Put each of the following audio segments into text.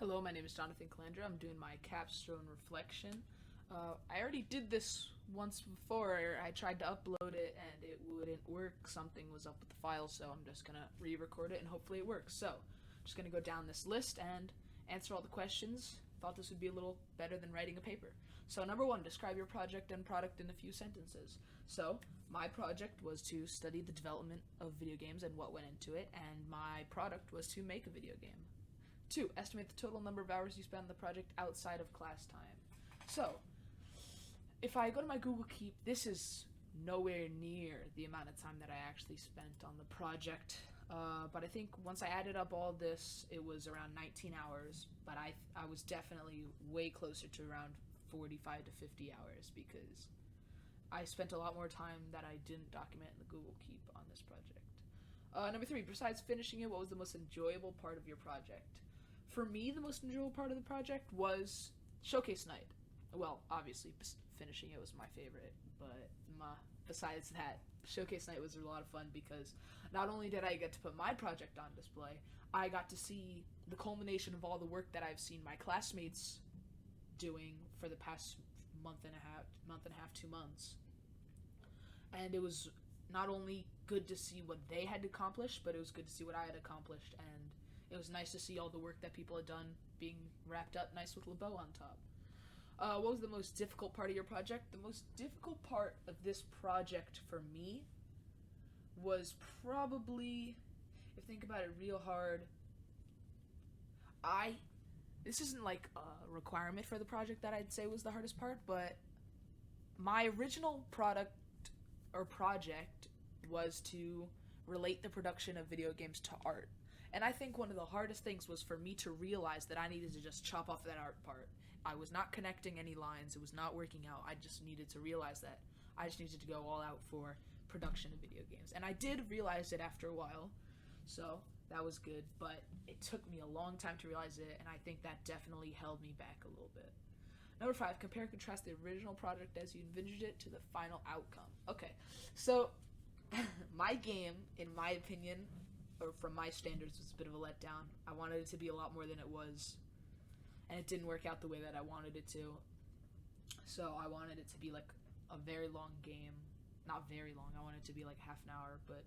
Hello, my name is Jonathan Calandra. I'm doing my Capstone Reflection. I already did this once before. I tried to upload it and it wouldn't work. Something was up with the file, so I'm just gonna re-record it and hopefully it works. So, I'm just gonna go down this list and answer all the questions. Thought this would be a little better than writing a paper. So, number one, describe your project and product in a few sentences. So, my project was to study the development of video games and what went into it, and my product was to make a video game. 2. Estimate the total number of hours you spent on the project outside of class time. So, if I go to my Google Keep, this is nowhere near the amount of time that I actually spent on the project. But I think once I added up all this, it was around 19 hours. But I was definitely way closer to around 45 to 50 hours because I spent a lot more time that I didn't document in the Google Keep on this project. Number 3, besides finishing it, what was the most enjoyable part of your project? For me, the most enjoyable part of the project was showcase night. Well, obviously, finishing it was my favorite, but besides that, showcase night was a lot of fun because not only did I get to put my project on display, I got to see the culmination of all the work that I've seen my classmates doing for the past month and a half, 2 months. And it was not only good to see what they had accomplished, but it was good to see what I had accomplished, and it was nice to see all the work that people had done being wrapped up nice with a bow on top. What was the most difficult part of your project? The most difficult part of this project for me was probably, if you think about it real hard, this isn't like a requirement for the project that I'd say was the hardest part, but my original product or project was to relate the production of video games to art. And I think one of the hardest things was for me to realize that I needed to just chop off that art part. I was not connecting any lines. It was not working out. I just needed to realize that. I just needed to go all out for production of video games. And I did realize it after a while, so that was good. But it took me a long time to realize it, and I think that definitely held me back a little bit. Number 5, compare and contrast the original project as you envisioned it to the final outcome. Okay, so my game, in my opinion, or from my standards, was a bit of a letdown. I wanted it to be a lot more than it was, and it didn't work out the way that I wanted it to. So I wanted it to be like a very long game. Not very long, I wanted it to be like half an hour, but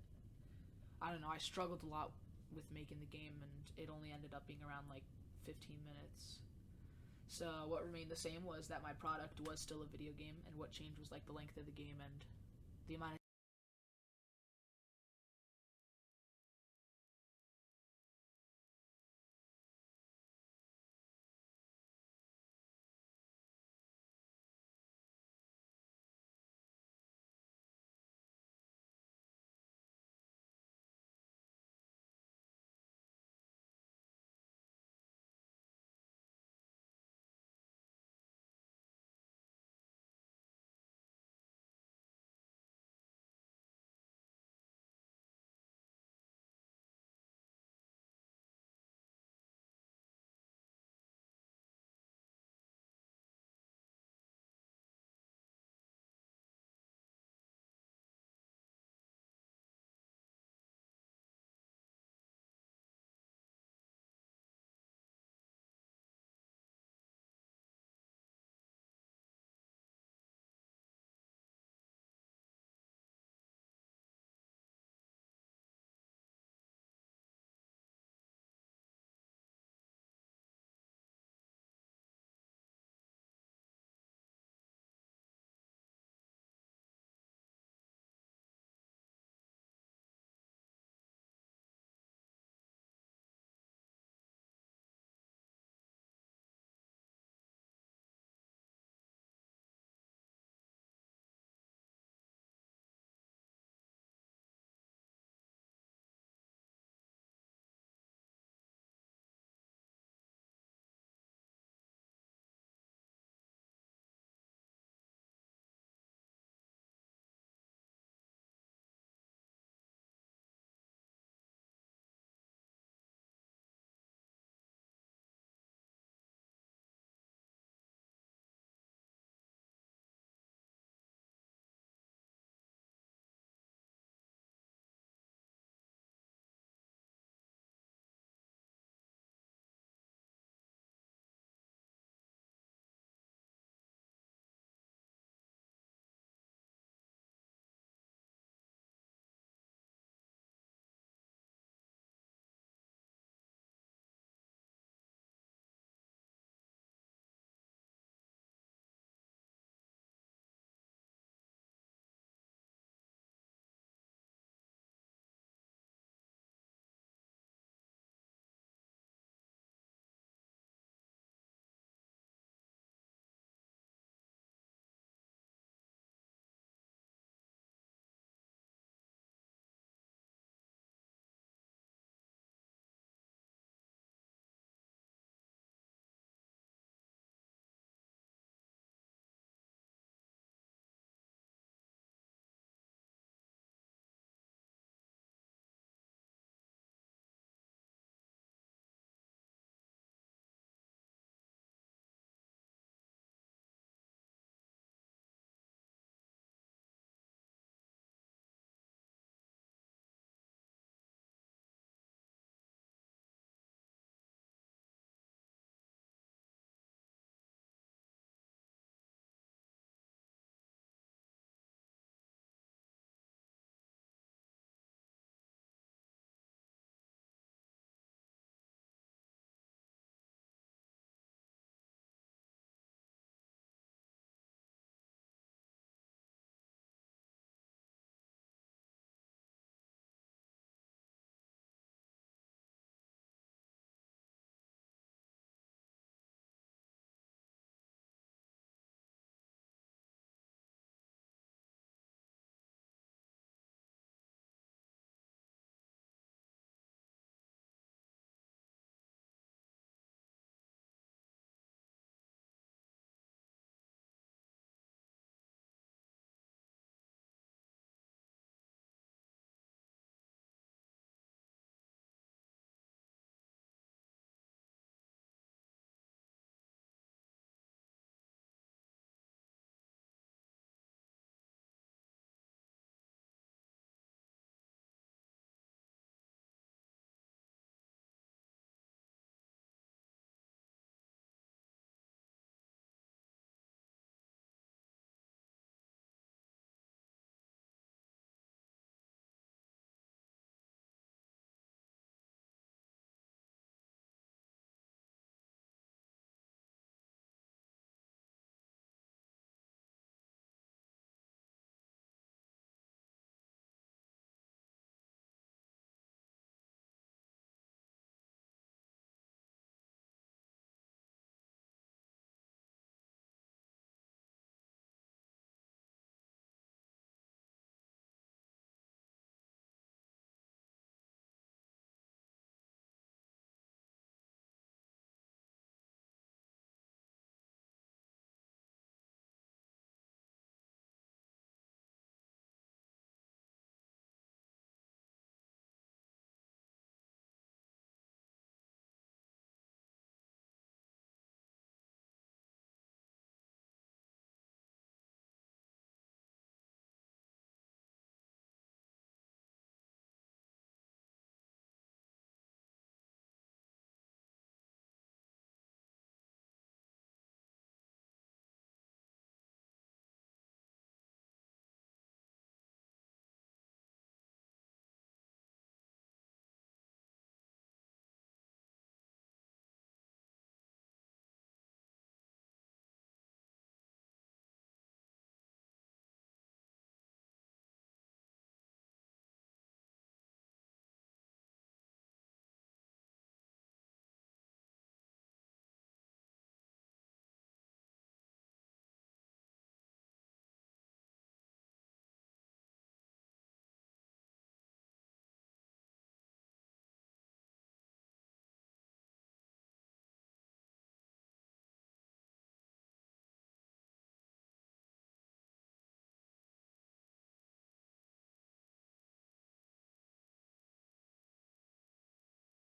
I don't know, I struggled a lot with making the game, and it only ended up being around like 15 minutes. So what remained the same was that my product was still a video game, and what changed was like the length of the game and the amount of